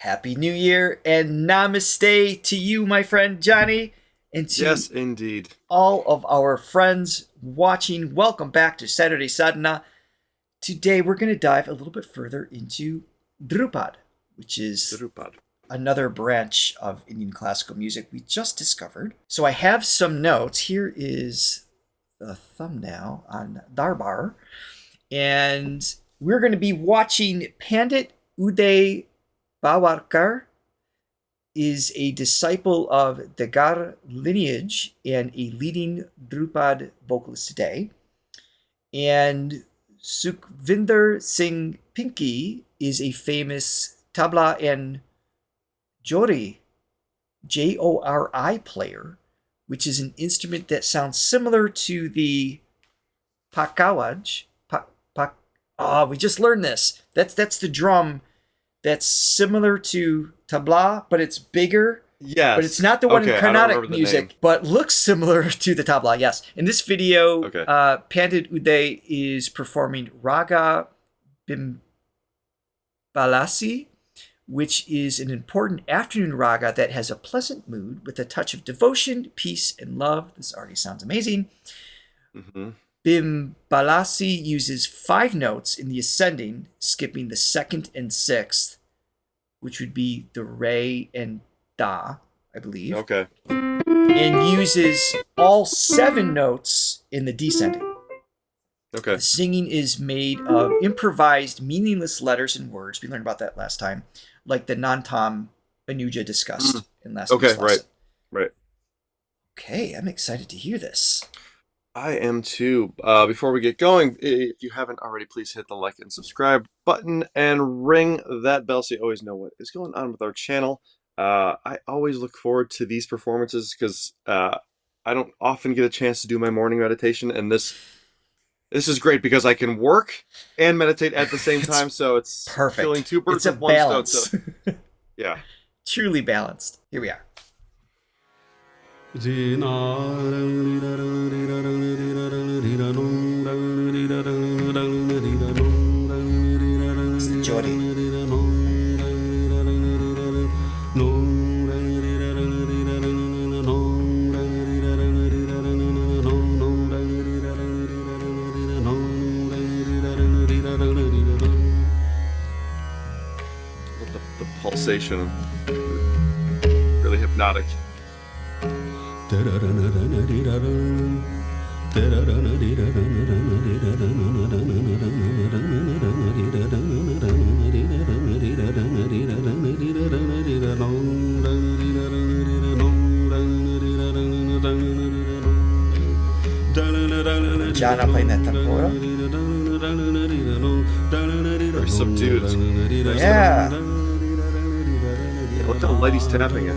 Happy New Year and namaste to you, my friend Johnny, and to Yes, indeed. all of our friends watching. Welcome back to Saturday Sadhana. Today we're going to dive a little bit further into Drupad, which is Drupad. another branch of Indian classical music we just discovered. So I have some notes. Here is the thumbnail on Darbar, and we're going to be watching Pandit Uday Bhawalkar is a disciple of the Gar lineage and a leading Drupad vocalist today. And Sukhvinder Singh Pinky is a famous tabla and jori, Jori player, which is an instrument that sounds similar to the pakawaj. We just learned this. That's the drum that's similar to tabla, but it's bigger. Yes. But it's not the one in Carnatic music, name. but looks similar to the tabla, yes. In this video, Pandit Uday is performing Raag Bhimpalasi, which is an important afternoon raga that has a pleasant mood with a touch of devotion, peace, and love. This already sounds amazing. Mm-hmm. Bhimpalasi uses 5 notes in the ascending, skipping the second and sixth, which would be the re and da, I believe. Okay. And uses all 7 notes in the descending. Okay. The singing is made of improvised, meaningless letters and words. We learned about that last time, like the Nantam Anuja discussed in last week's lesson. Right. Okay, I'm excited to hear this. I am too. Before we get going, if you haven't already, please hit the like and subscribe button and ring that bell so you always know what is going on with our channel. I always look forward to these performances because I don't often get a chance to do my morning meditation, and this is great because I can work and meditate at the same time, so it's perfect. Killing 2 birds with 1 balance. stone. So, yeah. Truly balanced. Here we are. It's the Jodi. The pulsation, really hypnotic. John, I'm playing that tempura. Very subdued. Yeah. Look how light he's tapping it.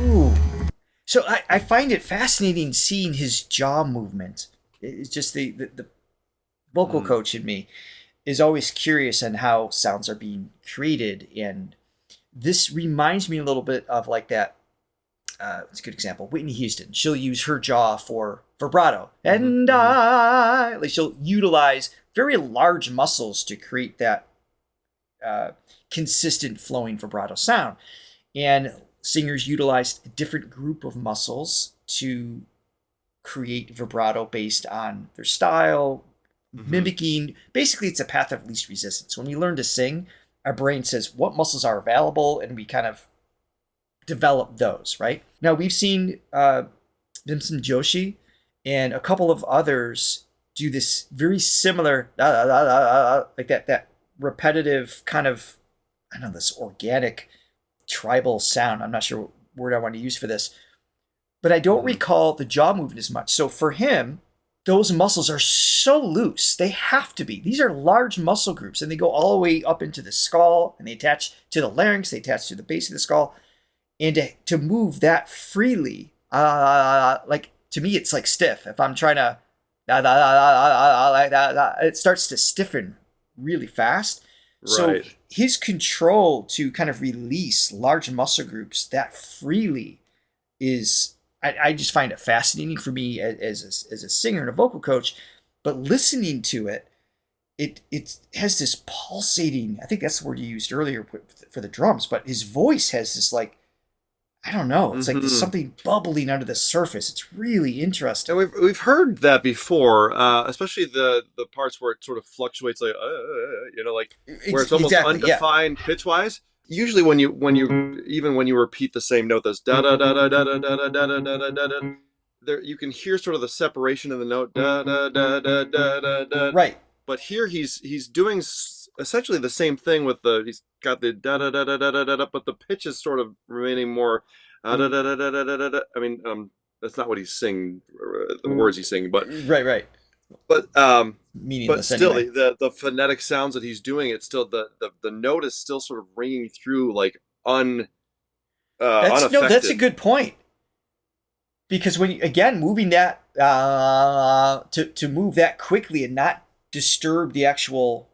Ooh. So I find it fascinating seeing his jaw movement. It's just the vocal coach in me is always curious on how sounds are being created, and this reminds me a little bit of like that. It's a good example. Whitney Houston. She'll use her jaw for vibrato, and like she'll utilize very large muscles to create that consistent flowing vibrato sound, and singers utilized a different group of muscles to create vibrato based on their style, mimicking. Basically, it's a path of least resistance. When we learn to sing, our brain says what muscles are available, and we kind of develop those, right? Now, we've seen Bhimsen Joshi and a couple of others do this very similar, like that repetitive kind of, I don't know, this organic tribal sound. I'm not sure what word I want to use for this, but I don't recall the jaw movement as much. So for him, those muscles are so loose. They have to be. These are large muscle groups, and they go all the way up into the skull, and they attach to the larynx, they attach to the base of the skull. And to move that freely, like, to me, it's like stiff. If I'm trying to, like that, it starts to stiffen really fast. Right. So his control to kind of release large muscle groups that freely is, I just find it fascinating for me as a singer and a vocal coach. But listening to it, it has this pulsating, I think that's the word you used earlier for the drums, but his voice has this, like, I don't know, it's like there's something bubbling under the surface. It's really interesting. And we've heard that before, especially the parts where it sort of fluctuates, like like where it's almost undefined pitch wise. Usually when you repeat the same note, that's da da da da da da da da da da da, there you can hear sort of the separation of the note da da da da da da da. Right. But here he's doing essentially the same thing with he's got the da da da da da da da, but the pitch is sort of remaining more da da da da da da da. I mean, that's not what he's singing, the words he's singing, but right. But meaningless. But still, anyway. the phonetic sounds that he's doing, it's still the note is still sort of ringing through like unaffected. No, that's a good point. Because when moving that to move that quickly and not disturb the actual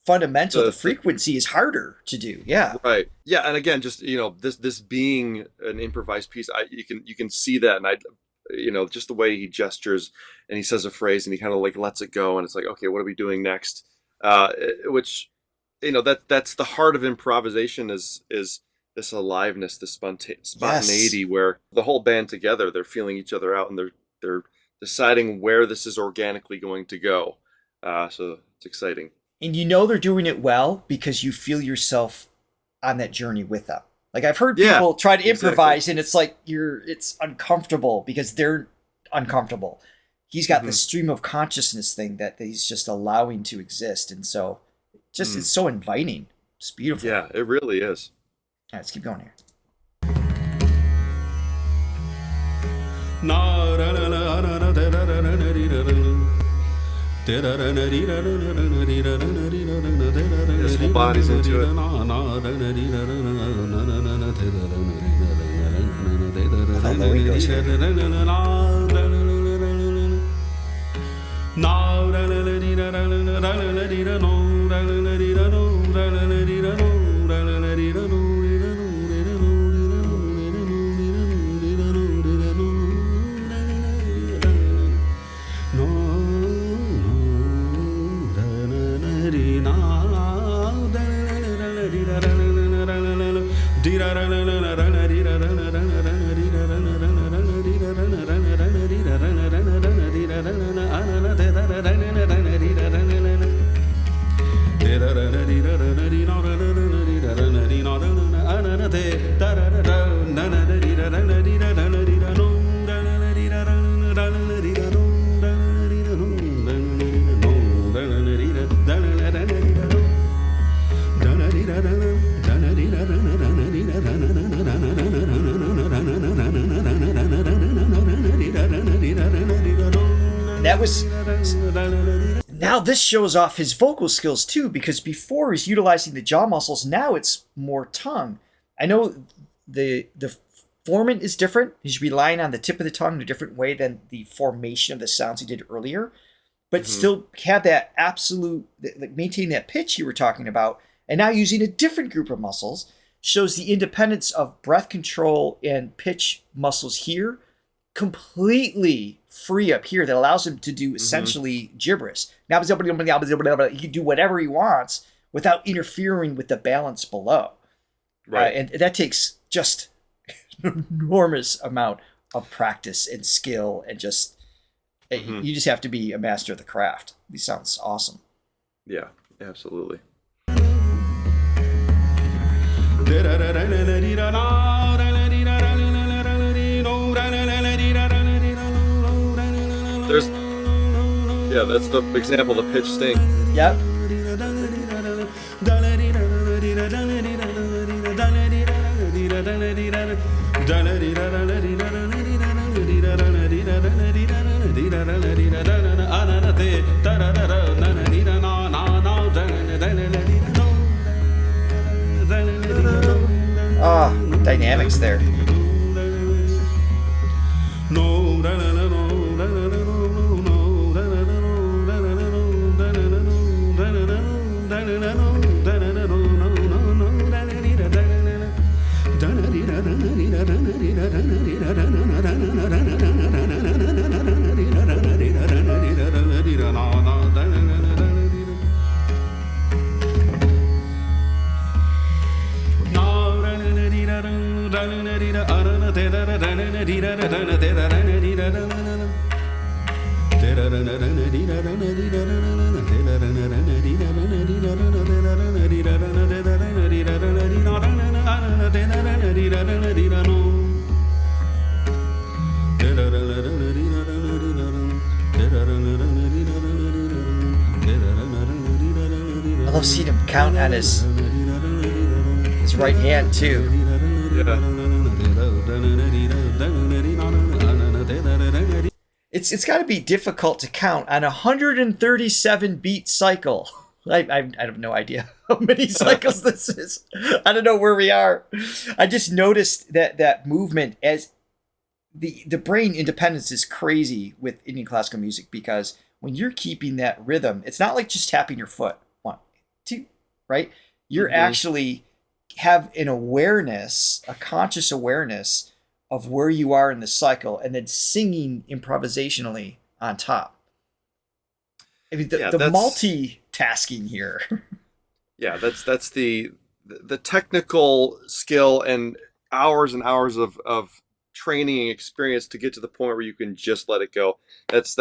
fundamental, the frequency is harder to do. Yeah. Right. Yeah, and again, just this being an improvised piece, you can see that, and just the way he gestures and he says a phrase and he kind of like lets it go, and it's like, okay, what are we doing next? Which that's the heart of improvisation is this aliveness, this spontaneity, where the whole band together, they're feeling each other out, and they're deciding where this is organically going to go. So it's exciting. And they're doing it well because you feel yourself on that journey with them. Like, I've heard people try to improvise, and it's like it's uncomfortable because they're uncomfortable. He's got this stream of consciousness thing that he's just allowing to exist, and so it's so inviting. It's beautiful. Yeah, it really is. All right, let's keep going here. His whole body's into it. How low he goes here. Now this shows off his vocal skills too, because before he's utilizing the jaw muscles, now it's more tongue. I know the formant is different. He's relying on the tip of the tongue in a different way than the formation of the sounds he did earlier, but still have that absolute, like, maintain that pitch you were talking about, and now using a different group of muscles shows the independence of breath control and pitch muscles here, completely free up here, that allows him to do essentially gibberish. Now he can do whatever he wants without interfering with the balance below. Right. And that takes just an enormous amount of practice and skill, and just you just have to be a master of the craft. These sounds awesome. Yeah, absolutely. Yeah, that's the example of the pitch sting. Yep. Ah, dynamics there. I love seeing him count on his right hand too. It's got to be difficult to count on a 137 beat cycle. I have no idea how many cycles this is. I don't know where we are. I just noticed that movement as the brain independence is crazy with Indian classical music, because when you're keeping that rhythm, it's not like just tapping your foot. 1, 2, right? You're actually have an awareness, a conscious awareness of where you are in the cycle, and then singing improvisationally on top. I mean, the multitasking here. Yeah, that's the technical skill and hours of training and experience to get to the point where you can just let it go. That's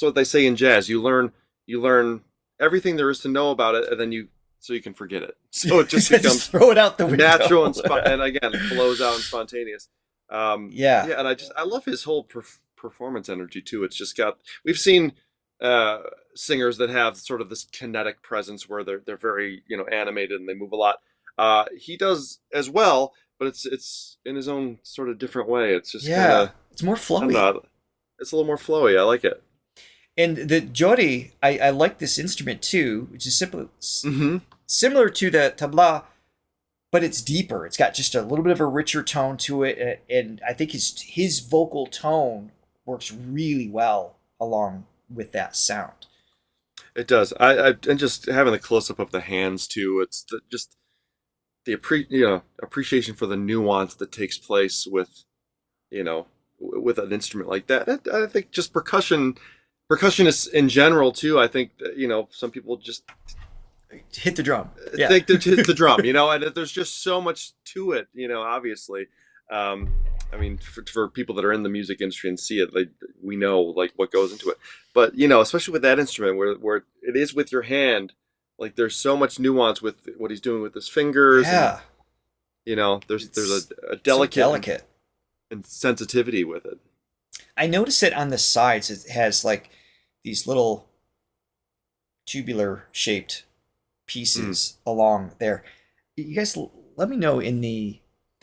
what they say in jazz. You learn everything there is to know about it, and then so you can forget it. So it just becomes just throw it out the window. Natural and again, flows out and spontaneous. Yeah, and I love his whole performance energy too. It's just we've seen singers that have sort of this kinetic presence where they're very animated and they move a lot. He does as well, but it's in his own sort of different way. It's just it's more flowy. It's a little more flowy. I like it. And the jori, I like this instrument too, which is similar to the tabla, but it's deeper. It's got just a little bit of a richer tone to it, and I think his vocal tone works really well along with that sound. It does. And just having the close up of the hands too. It's the appreciation for the nuance that takes place with with an instrument like that. I think just percussionists in general too. I think that, some people just hit the drum. Think to hit the drum, and there's just so much to it, obviously. I mean, for people that are in the music industry and see it, we know like what goes into it. But especially with that instrument where it is with your hand, like there's so much nuance with what he's doing with his fingers. Yeah. And, there's a delicate and sensitivity with it. I noticed it on the sides. It has like these little tubular shaped pieces along there. You guys let me know in the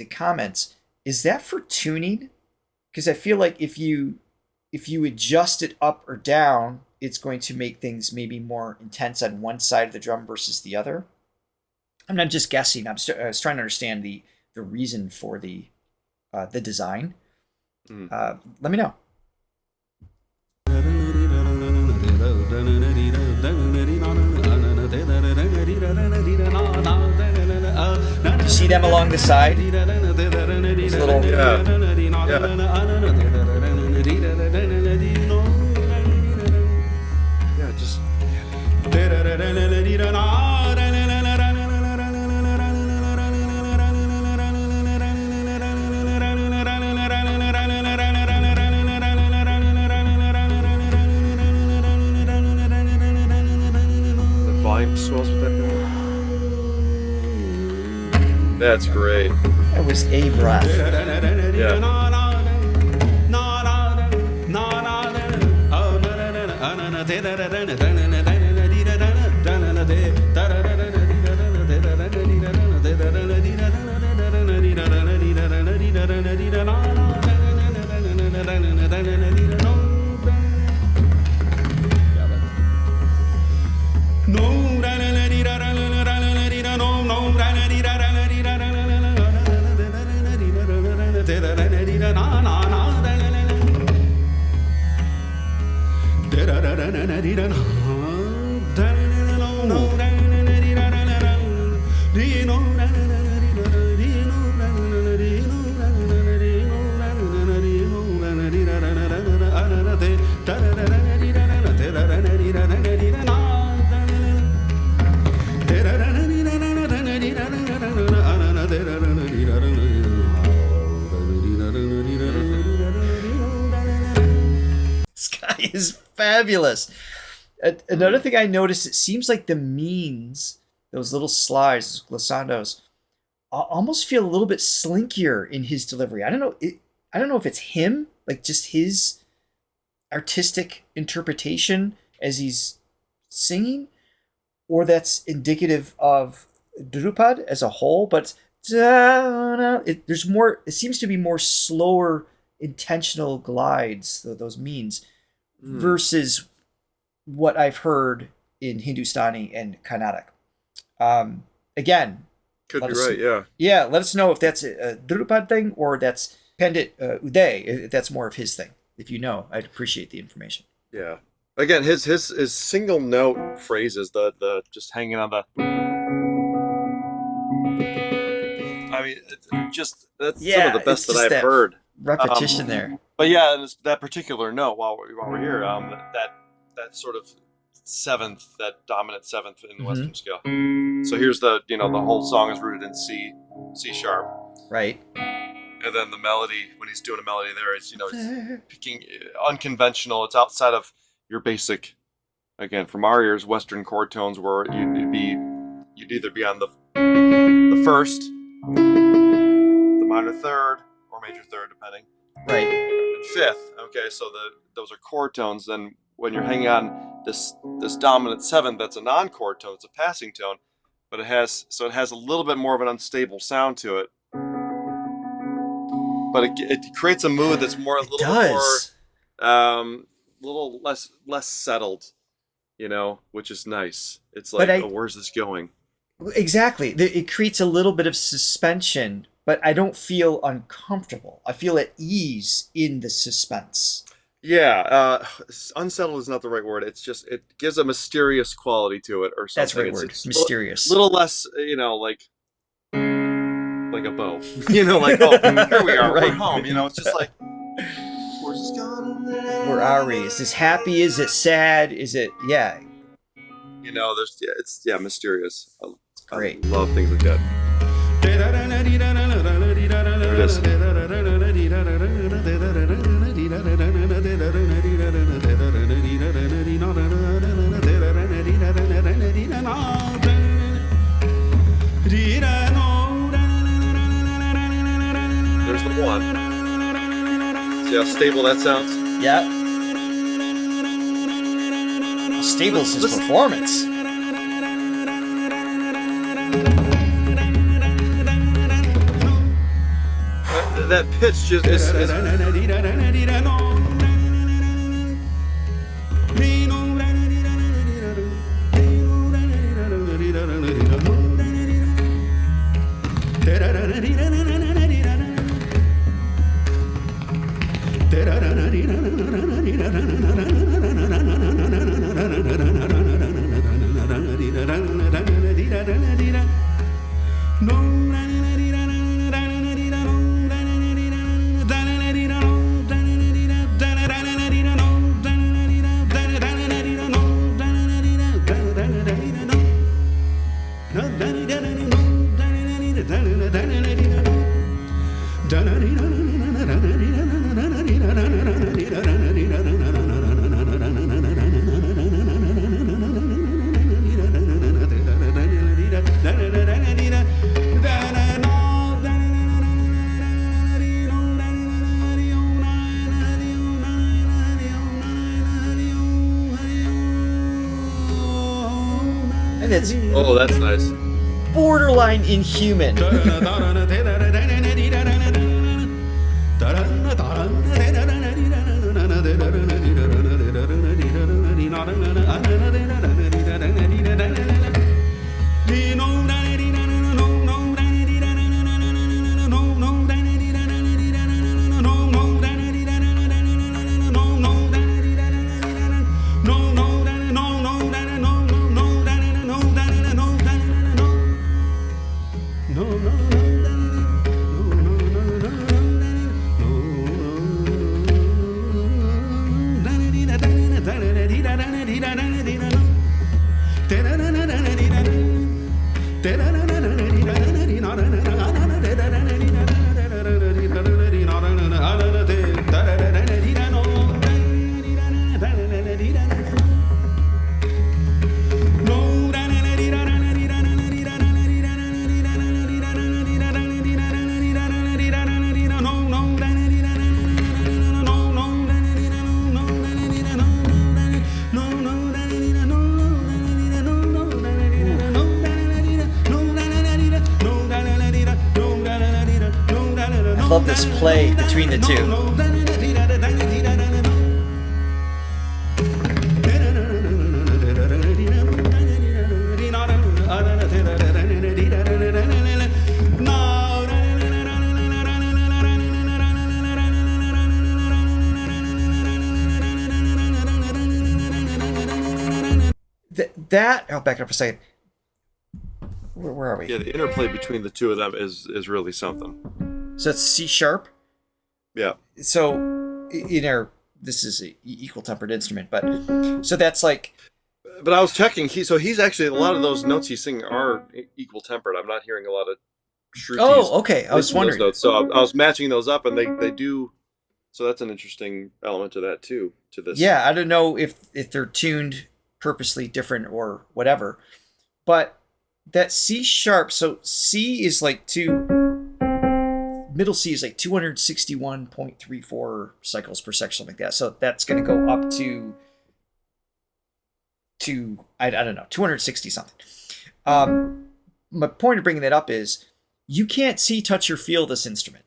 comments, is that for tuning? Because I feel like if you adjust it up or down, it's going to make things maybe more intense on one side of the drum versus the other. I'm not just guessing. I was trying to understand the reason for the design. Let me know. You see them along the side? Those little... Yeah, just... The volume swells with that. That's great. That was a breath. Yeah. Is fabulous. Another thing I noticed, it seems like the means, those little slides, glissandos, almost feel a little bit slinkier in his delivery. I don't know. I don't know if it's him, like just his artistic interpretation as he's singing, or that's indicative of Drupad as a whole. But there's more. It seems to be more slower, intentional glides. Those means. Versus what I've heard in Hindustani and Carnatic. Again, could be right, yeah. Yeah, let us know if that's a Drupad thing or that's Pandit Uday, if that's more of his thing. If you know, I'd appreciate the information. Yeah. Again, his single note phrases, the just hanging on the. I mean, just that's some of the best that I've heard. Repetition there. But yeah, and that particular note while we're here, that sort of seventh, that dominant seventh in the Western scale. So here's the whole song is rooted in C sharp. Right. And then the melody, when he's doing a melody there, it's he's picking unconventional. It's outside of your basic, again, from our ears, Western chord tones where you'd either be on the first, the minor third, or major third, depending. Right. And fifth. Okay, so those are chord tones. Then when you're hanging on this dominant seventh, that's a non-chord tone. It's a passing tone, but it has a little bit more of an unstable sound to it. But it creates a mood that's a little less settled, which is nice. It's like, where's this going? Exactly. It creates a little bit of suspension, but I don't feel uncomfortable. I feel at ease in the suspense. Yeah, unsettled is not the right word. It's just, it gives a mysterious quality to it or something. That's the right word. It's mysterious. A little less, like a bow. Like, oh, here we are, right home. It's just like, where's this going? Where are we? Is this happy? Is it sad? Is it, yeah. It's mysterious. Great. I love things like that. There it is. There's the one. See how stable that sounds? Yeah. How stable is his performance? That pitch just is And it's Oh, that's nice. borderline inhuman. I love this play between the two. I'll back up a second. Where are we? Yeah, the interplay between the two of them is really something. So it's C sharp. Yeah. So this is an equal tempered instrument, but so that's like. But I was checking. He's actually, a lot of those notes he's singing are equal tempered. I'm not hearing a lot of shrutis. Oh, okay. I was wondering. Those notes. So I was matching those up, and they do. So that's an interesting element to that too. To this. Yeah, I don't know if they're tuned purposely different or whatever, but that C sharp. So C is like middle C is like 261.34 cycles per section, something like that. So that's going to go up to I don't know, 260 something. My point of bringing that up is you can't see, touch, or feel this instrument,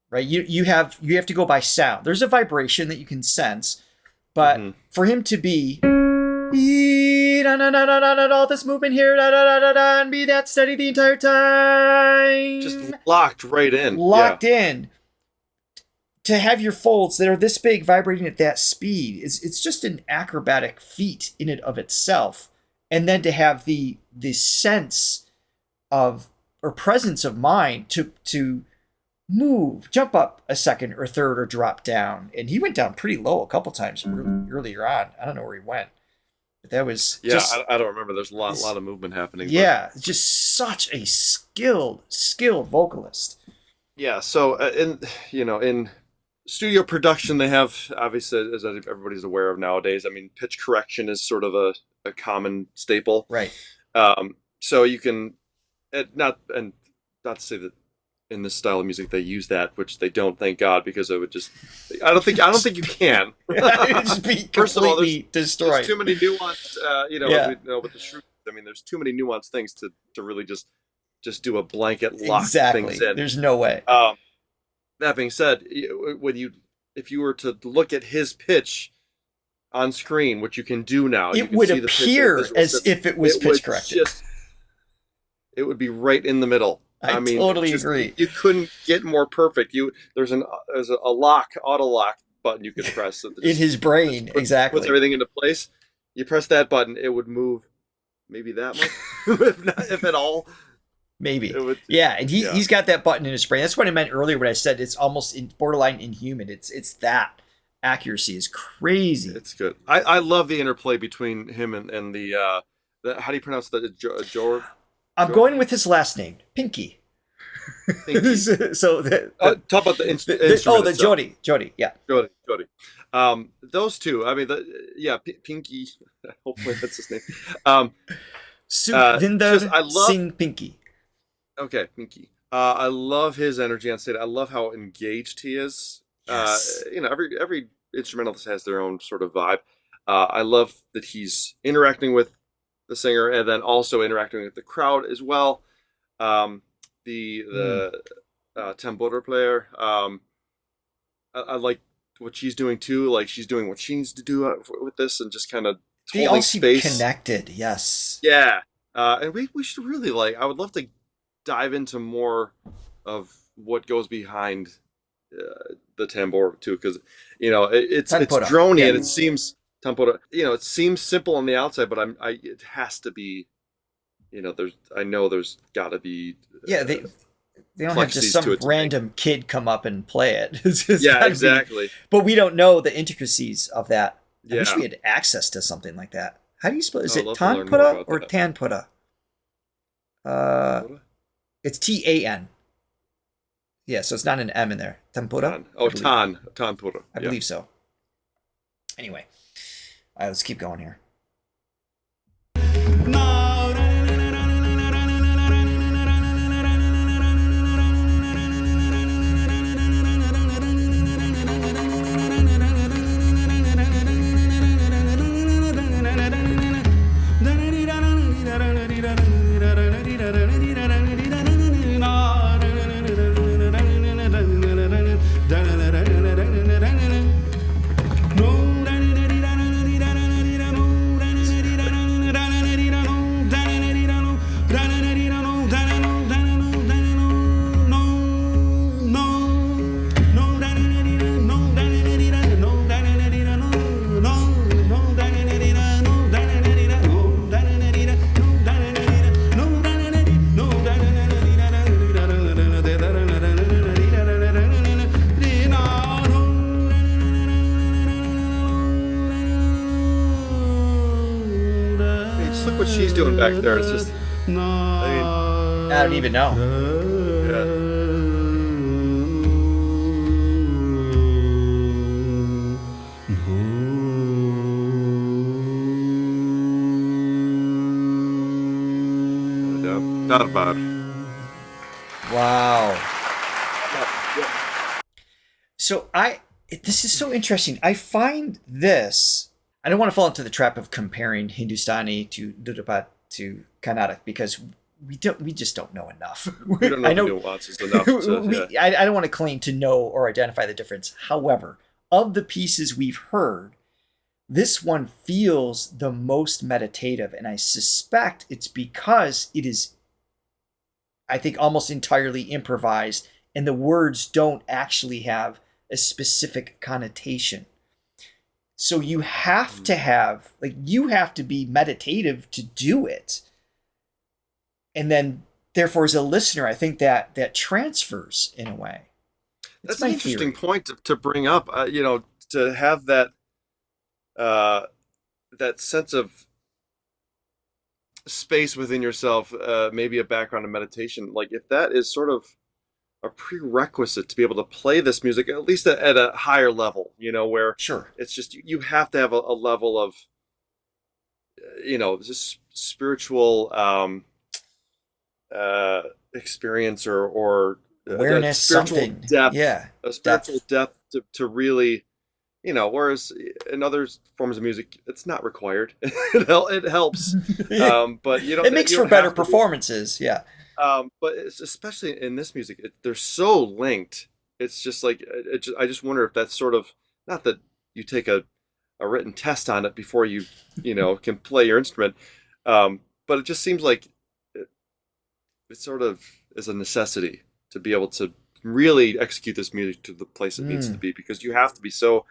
right? You have to go by sound. There's a vibration that you can sense, but for him to be all this movement here, and be that steady the entire time, just locked right in, locked in. To have your folds that are this big vibrating at that speed it's just an acrobatic feat in and of itself. And then to have the sense of or presence of mind to move, jump up a second or third or drop down. And he went down pretty low a couple times earlier on. I don't know where he went, but that was I don't remember. There's a lot of movement happening. Yeah, but just such a skilled vocalist. Yeah. So in studio production, they have, obviously, as everybody's aware of nowadays, I mean, pitch correction is sort of a common staple. Right. So you can, not to say that in this style of music they use that, which they don't, thank God, because it would just, I don't think you can. It'd just be First of all, destroyed. There's too many nuanced, as we know with the shrew, I mean, there's too many nuanced things to really just do a blanket lock things in. There's no way. That being said, if you were to look at his pitch on screen, which you can do now, it would appear as if it was pitch corrected. It would be right in the middle. I mean, totally agree. You couldn't get more perfect. There's a auto lock button you could press in his brain. Exactly, puts everything into place. You press that button, it would move maybe that much, if at all. Maybe. And he's got that button in his brain. That's what I meant earlier when I said it's almost borderline inhuman. It's that accuracy is crazy. It's good. I love the interplay between him and the how do you pronounce that? George? I'm going with his last name, Pinky. So talk about the instrument. The Jody. Yeah. Jody. Those two. I mean, Pinky. Hopefully that's his name. Sukhvinder Singh Pinky. Okay, Pinky. I love his energy on stage. I love how engaged he is. Yes. Every instrumentalist has their own sort of vibe. I love that he's interacting with the singer, and then also interacting with the crowd as well. The tambura player, I like what she's doing too. Like she's doing what she needs to do with this, and just kind of They all holding seem space. connected. Yes. Yeah, and we should really like. I would love to dive into more of what goes behind the tambor too, because it's Tanpura. droney Yeah. and it seems tambora. It seems simple on the outside, but it has to be. There's got to be. Yeah, they don't have just complexities to some it to random kid come up and play it. It's Yeah, gotta be- exactly. but we don't know the intricacies of that. I wish Yeah. we had access to something like that. How do you spell? Is I'd it love to learn more tanpura about or that. tanpura? It's TAN. Yeah, so it's not an M in there. Tempura? Oh, I believe. tanpura. I believe so. Anyway, all right, let's keep going here. Look what she's doing back there. It's just, I don't even know. yeah. Darbar. Wow. So this is so interesting. I find this. I don't want to fall into the trap of comparing Hindustani to Dhurupat to Carnatic because we just don't know enough. We don't know the nuances enough. I don't want to claim to know or identify the difference. However, of the pieces we've heard, this one feels the most meditative, and I suspect it's because it is, I think, almost entirely improvised, and the words don't actually have a specific connotation. So you have to be meditative to do it. And then, therefore, as a listener, I think that transfers in a way. That's an interesting point to bring up. To have that sense of space within yourself, maybe a background in meditation. Like if that is sort of a prerequisite to be able to play this music, at least at a higher level, where sure, it's just you have to have a level of, just spiritual experience or awareness, spiritual something depth, yeah, a spiritual depth to really, whereas in other forms of music, it's not required. It helps, but it makes for better performances. Yeah. But it's especially in this music, they're so linked. It's just like I just wonder if that's sort of, not that you take a written test on it before you can play your instrument, but it just seems like it sort of is a necessity to be able to really execute this music to the place it needs to be, because you have to be so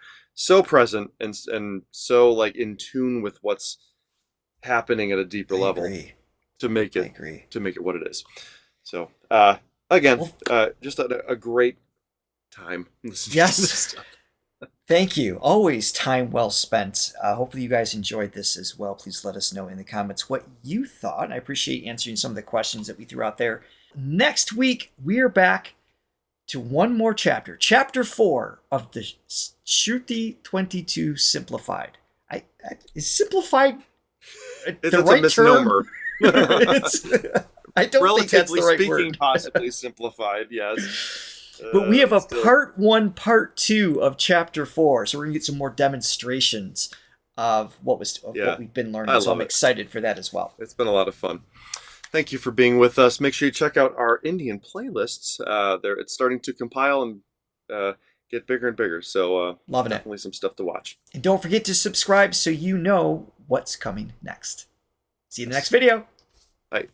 present and so like in tune with what's happening at a deeper level. To make it what it is. So again, just a great time listening to this stuff. Thank you. Always time well spent. Hopefully you guys enjoyed this as well. Please let us know in the comments what you thought. I appreciate answering some of the questions that we threw out there. Next week, we're back to one more chapter. Chapter 4 of the Shruti 22 Simplified. Is simplified the right a misnomer. term? I don't think that's the right speaking, word. Possibly simplified, yes. But we have a part 1, part 2 of chapter 4, so we're gonna get some more demonstrations of what Yeah, we've been I learning. So I'm love it. excited for that as well. It's been a lot of fun. Thank you for being with us. Make sure you check out our Indian playlists. It's starting to compile and get bigger and bigger. So Loving it. definitely some stuff to watch. And don't forget to subscribe so you know what's coming next. See you in the next video. Bye.